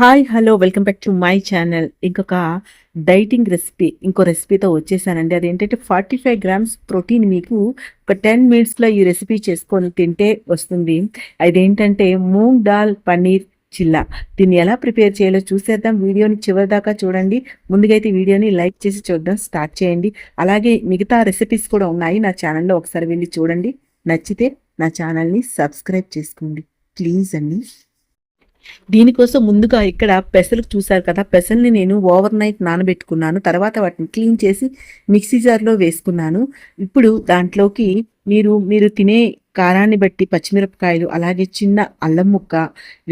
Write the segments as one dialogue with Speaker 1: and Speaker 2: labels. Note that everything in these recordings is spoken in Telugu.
Speaker 1: Hi hello welcome back to my channel. ఇంకొక డైటింగ్ రెసిపీ ఇంకో రెసిపీతో వచ్చేసానండి. అదేంటంటే 45 గ్రామ్స్ ప్రోటీన్ మీకు ఒక 10 మినిట్స్లో ఈ రెసిపీ చేసుకొని తింటే వస్తుంది. అదేంటంటే మూంగ్ దాల్ పన్నీర్ చిల్లా. దీన్ని ఎలా ప్రిపేర్ చేయాలో చూసేద్దాం. వీడియోని చివరి దాకా చూడండి. ముందుగా అయితే వీడియోని లైక్ చేసి చూద్దాం స్టార్ట్ చేయండి. అలాగే మిగతా రెసిపీస్ కూడా ఉన్నాయి నా ఛానల్లో, ఒకసారి వెళ్ళి చూడండి. నచ్చితే నా ఛానల్ని సబ్స్క్రైబ్ చేసుకోండి ప్లీజ్ అండి. దీనికోసం ముందుగా ఇక్కడ పెసలు చూసారు కదా, పెసల్ని నేను ఓవర్ నైట్ నానబెట్టుకున్నాను. తర్వాత వాటిని క్లీన్ చేసి మిక్సీ జార్లో వేసుకున్నాను. ఇప్పుడు దాంట్లోకి మీరు తినే కారాన్ని బట్టి పచ్చిమిరపకాయలు, అలాగే చిన్న అల్లం ముక్క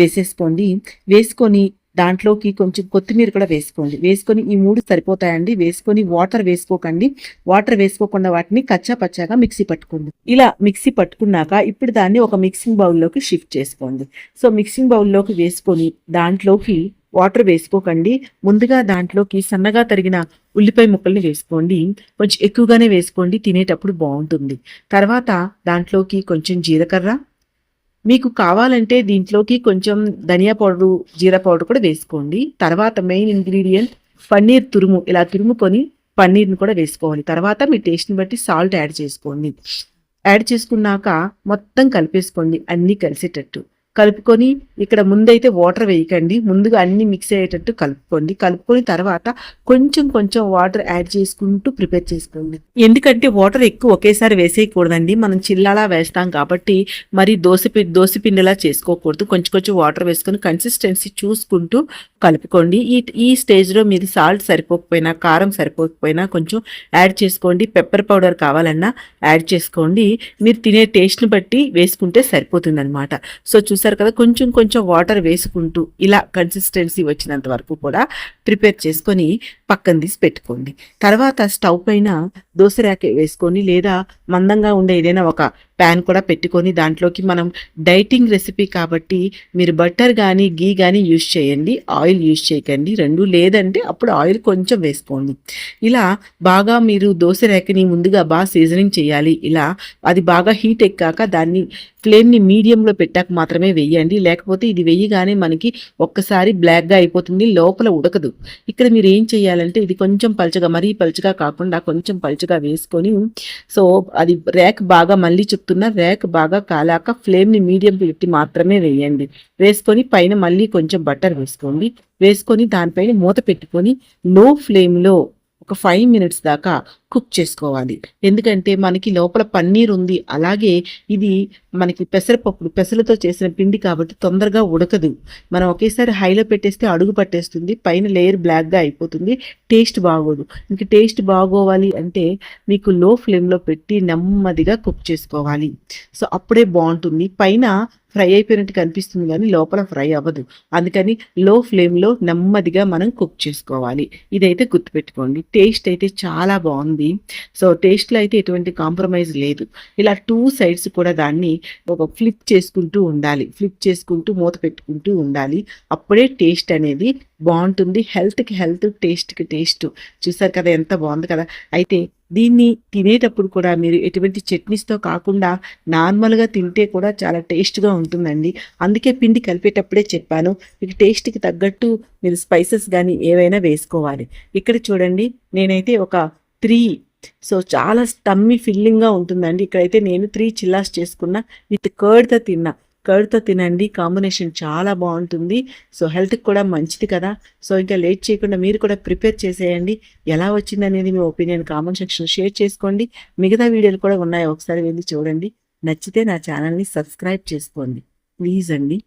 Speaker 1: వేసేసుకోండి. వేసుకొని దాంట్లోకి కొంచెం కొత్తిమీర కూడా వేసుకోండి. వేసుకొని ఈ 3 సరిపోతాయండి. వేసుకొని వాటర్ వేసుకోకండి. వాటర్ వేసుకోకుండా వాటిని కచ్చా పచ్చాగా మిక్సీ పట్టుకోండి. ఇలా మిక్సీ పట్టుకున్నాక ఇప్పుడు దాన్ని ఒక మిక్సింగ్ బౌల్లోకి షిఫ్ట్ చేసుకోండి. సో మిక్సింగ్ బౌల్లోకి వేసుకొని దాంట్లోకి వాటర్ వేసుకోకండి. ముందుగా దాంట్లోకి సన్నగా తరిగిన ఉల్లిపాయ ముక్కల్ని వేసుకోండి. కొంచెం ఎక్కువగానే వేసుకోండి, తినేటప్పుడు బాగుంటుంది. తర్వాత దాంట్లోకి కొంచెం జీలకర్ర, మీకు కావాలంటే దీంట్లోకి కొంచెం ధనియా పౌడరు, జీరా పౌడర్ కూడా వేసుకోండి. తర్వాత మెయిన్ ఇంగ్రీడియంట్ పన్నీర్ తురుము. ఇలా తురుముకొని పన్నీర్ని కూడా వేసుకోవాలి. తర్వాత మీ టేస్ట్ని బట్టి సాల్ట్ యాడ్ చేసుకోండి. యాడ్ చేసుకున్నాక మొత్తం కలిపేసుకోండి అన్నీ కలిసేటట్టు. కలుపుకొని ఇక్కడ ముందైతే వాటర్ వేయకండి, ముందుగా అన్ని మిక్స్ అయ్యేటట్టు కలుపుకోండి. కలుపుకొని తర్వాత కొంచెం కొంచెం వాటర్ యాడ్ చేసుకుంటూ ప్రిపేర్ చేసుకోండి. ఎందుకంటే వాటర్ ఎక్కువ ఒకేసారి వేసేయకూడదండి, మనం చిల్లాలా వేస్తాం కాబట్టి. మరి దోశపిండిలా చేసుకోకూడదు. కొంచెం కొంచెం వాటర్ వేసుకొని కన్సిస్టెన్సీ చూసుకుంటూ కలుపుకోండి. ఈ స్టేజ్లో మీరు సాల్ట్ సరిపోకపోయినా, కారం సరిపోకపోయినా కొంచెం యాడ్ చేసుకోండి. పెప్పర్ పౌడర్ కావాలన్నా యాడ్ చేసుకోండి. మీరు తినే టేస్ట్ని బట్టి వేసుకుంటే సరిపోతుంది అనమాట. సో చూసారు కదా, కొంచెం కొంచెం వాటర్ వేసుకుంటూ ఇలా కన్సిస్టెన్సీ వచ్చినంత వరకు కూడా ప్రిపేర్ చేసుకొని పక్కన తీసి పెట్టుకోండి. తర్వాత స్టవ్ పైన దోశ ర్యాక్ వేసుకొని, లేదా మందంగా ఉండే ఏదైనా ఒక ప్యాన్ కూడా పెట్టుకొని దాంట్లోకి మనం డైటింగ్ రెసిపీ కాబట్టి మీరు బటర్ కానీ గీ కానీ యూజ్ చేయండి, ఆయిల్ యూజ్ చేయకండి. రెండు లేదంటే అప్పుడు ఆయిల్ కొంచెం వేసుకోండి. ఇలా బాగా మీరు దోశ ర్యాక్ని ముందుగా బాగా సీజనింగ్ చేయాలి. ఇలా అది బాగా హీట్ ఎక్కాక దాన్ని ఫ్లేమ్ని మీడియంలో పెట్టాక మాత్రమే వేయండి. లేకపోతే ఇది వేయగానే మనకి ఒక్కసారి బ్లాక్గా అయిపోతుంది, లోపల ఉడకదు. ఇక్కడ మీరు ఏం చేయాలంటే ఇది కొంచెం పల్చగా, మరీ పల్చగా కాకుండా కొంచెం పల్చగా వేసుకొని, సో అది ర్యాక్ బాగా, మళ్ళీ చెప్తున్నా, ర్యాక్ బాగా కాలాక ఫ్లేమ్ని మీడియం పెట్టి మాత్రమే వేయండి. వేసుకొని పైన మళ్ళీ కొంచెం బటర్ వేసుకోండి. వేసుకొని దానిపైన మూత పెట్టుకొని లో ఫ్లేమ్లో ఒక 5 మినిట్స్ దాకా కుక్ చేసుకోవాలి. ఎందుకంటే మనకి లోపల పన్నీర్ ఉంది, అలాగే ఇది మనకి పెసలతో చేసిన పిండి కాబట్టి తొందరగా ఉడకదు. మనం ఒకేసారి హైలో పెట్టేస్తే అడుగు పట్టేస్తుంది, పైన లేయర్ బ్లాక్గా అయిపోతుంది, టేస్ట్ బాగోదు. ఇంక టేస్ట్ బాగోవాలి అంటే మీకు లో ఫ్లేమ్లో పెట్టి నెమ్మదిగా కుక్ చేసుకోవాలి. సో అప్పుడే బాగుంటుంది. పైన ఫ్రై అయిపోయినట్టు కనిపిస్తుంది కానీ లోపల ఫ్రై అవ్వదు. అందుకని లో ఫ్లేమ్లో నెమ్మదిగా మనం కుక్ చేసుకోవాలి. ఇదైతే గుర్తుపెట్టుకోండి. టేస్ట్ అయితే చాలా బాగుంది. సో టేస్ట్లో అయితే ఎటువంటి కాంప్రమైజ్ లేదు. ఇలా 2 సైడ్స్ కూడా దాన్ని ఒక ఫ్లిప్ చేసుకుంటూ ఉండాలి. ఫ్లిప్ చేసుకుంటూ మూత పెట్టుకుంటూ ఉండాలి. అప్పుడే టేస్ట్ అనేది బాగుంటుంది. హెల్త్కి హెల్త్, టేస్ట్కి టేస్ట్. చూసారు కదా ఎంత బాగుంది కదా. అయితే దీన్ని తినేటప్పుడు కూడా మీరు ఎటువంటి చట్నీస్తో కాకుండా నార్మల్గా తింటే కూడా చాలా టేస్ట్గా ఉంటుందండి. అందుకే పిండి కలిపేటప్పుడే చెప్పాను, మీకు టేస్ట్కి తగ్గట్టు మీరు స్పైసెస్ కానీ ఏవైనా వేసుకోవాలి. ఇక్కడ చూడండి, నేనైతే ఒక 3, సో చాలా టమ్మీ ఫిల్లింగ్గా ఉంటుందండి. ఇక్కడైతే నేను 3 చిల్లాస్ చేసుకున్నా, విత్ కర్డ్తో తినండి. కాంబినేషన్ చాలా బాగుంటుంది. సో హెల్త్కి కూడా మంచిది కదా. సో ఇంకా లేట్ చేయకుండా మీరు కూడా ప్రిపేర్ చేసేయండి. ఎలా వచ్చింది అనేది మీ ఒపీనియన్ కామెంట్ సెక్షన్లో షేర్ చేసుకోండి. మిగతా వీడియోలు కూడా ఉన్నాయి, ఒకసారి వెళ్ళి చూడండి. నచ్చితే నా ఛానల్ని సబ్స్క్రైబ్ చేసుకోండి ప్లీజ్ అండి.